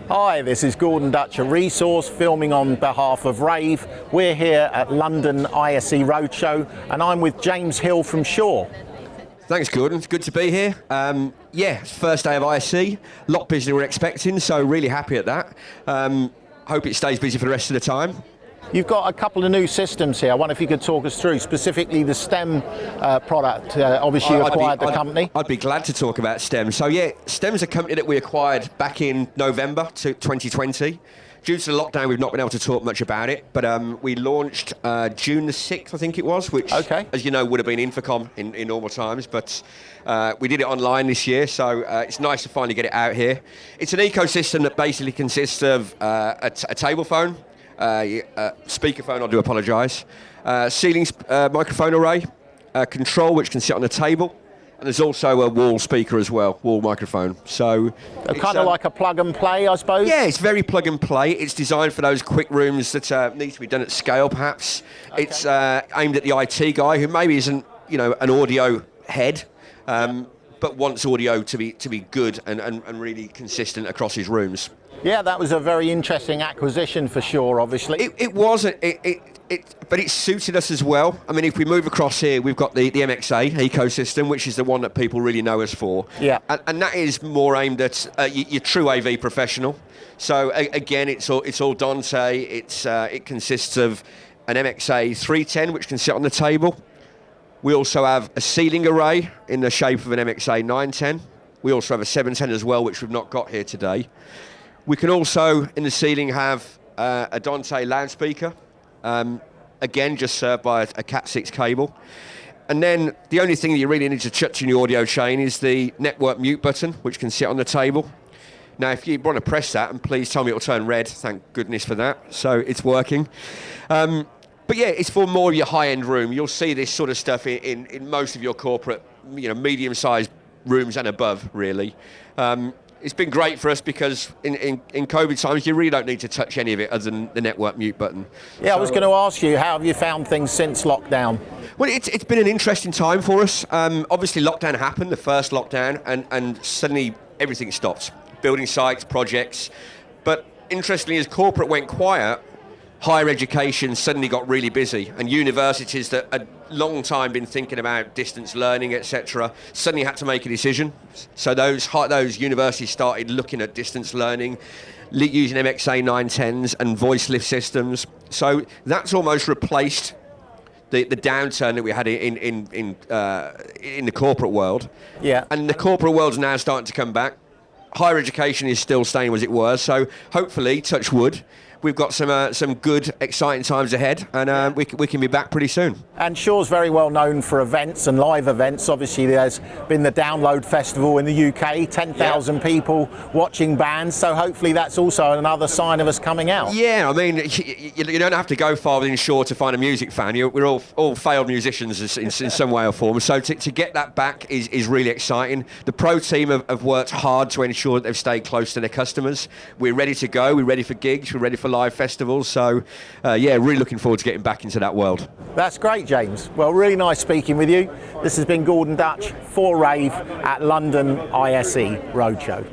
Hi, this is Gordon Dutch, a resource filming on behalf of Rave. We're here at London ISE Roadshow, and I'm with James Hill from Shure. Thanks, Gordon. It's good to be here. It's first day of ISE. A lot busier than we were expecting, so really happy at that. Hope it stays busy for the rest of the time. You've got a couple of new systems here. I wonder if you could talk us through, specifically the STEM product. Obviously, you acquired the company. I'd be glad to talk about STEM. So yeah, STEM's a company that we acquired back in November 2020. Due to the lockdown, we've not been able to talk much about it, but we launched June the 6th, I think it was, which, as you know, would have been Infocom in normal times, but we did it online this year, so it's nice to finally get it out here. It's an ecosystem that basically consists of a table phone, speakerphone, I do apologise, ceiling microphone array, control which can sit on a table, and there's also a wall speaker as well, wall microphone. So kind of like a plug and play, I suppose? Yeah, it's very plug and play. It's designed for those quick rooms that need to be done at scale, perhaps. Okay. It's aimed at the IT guy who maybe isn't, an audio head, but wants audio to be good and really consistent across his rooms. Yeah, that was a very interesting acquisition for Shure, obviously. It was, but it suited us as well. I mean, if we move across here, we've got the MXA ecosystem, which is the one that people really know us for. Yeah. And that is more aimed at your true AV professional. So again, it's all Dante. It consists of an MXA 310, which can sit on the table. We also have a ceiling array in the shape of an MXA 910. We also have a 710 as well, which we've not got here today. We can also, in the ceiling, have a Dante loudspeaker, again, just served by a Cat6 cable. And then the only thing that you really need to touch in your audio chain is the network mute button, which can sit on the table. Now, if you want to press that, and please tell me it'll turn red, thank goodness for that, so it's working. But yeah, it's for more of your high-end room. You'll see this sort of stuff in most of your corporate, medium-sized rooms and above, really. It's been great for us because in COVID times, you really don't need to touch any of it other than the network mute button. Yeah, I was going to ask you, how have you found things since lockdown? Well, it's been an interesting time for us. Obviously, lockdown happened, the first lockdown, and suddenly everything stopped. Building sites, projects. But interestingly, as corporate went quiet, higher education suddenly got really busy, and universities that had long time been thinking about distance learning, etc., suddenly had to make a decision. So those universities started looking at distance learning, using MXA 910s and voice lift systems. So that's almost replaced the downturn that we had in the corporate world. Yeah. And the corporate world's now starting to come back. Higher education is still staying as it was, so hopefully, touch wood, we've got some good, exciting times ahead, and we can be back pretty soon. And Shure's very well known for events and live events. Obviously, there's been the Download Festival in the UK, 10,000 people watching bands, so hopefully that's also another sign of us coming out. Yeah, I mean, you don't have to go far within Shure to find a music fan. We're all failed musicians in some way or form, so to get that back is really exciting. The pro team have worked hard to ensure that they've stayed close to their customers. We're ready to go, we're ready for gigs, we're ready for live festivals, so really looking forward to getting back into that world. That's great, James. Well, really nice speaking with you. This has been Gordon Dutch for Rave at London ISE Roadshow.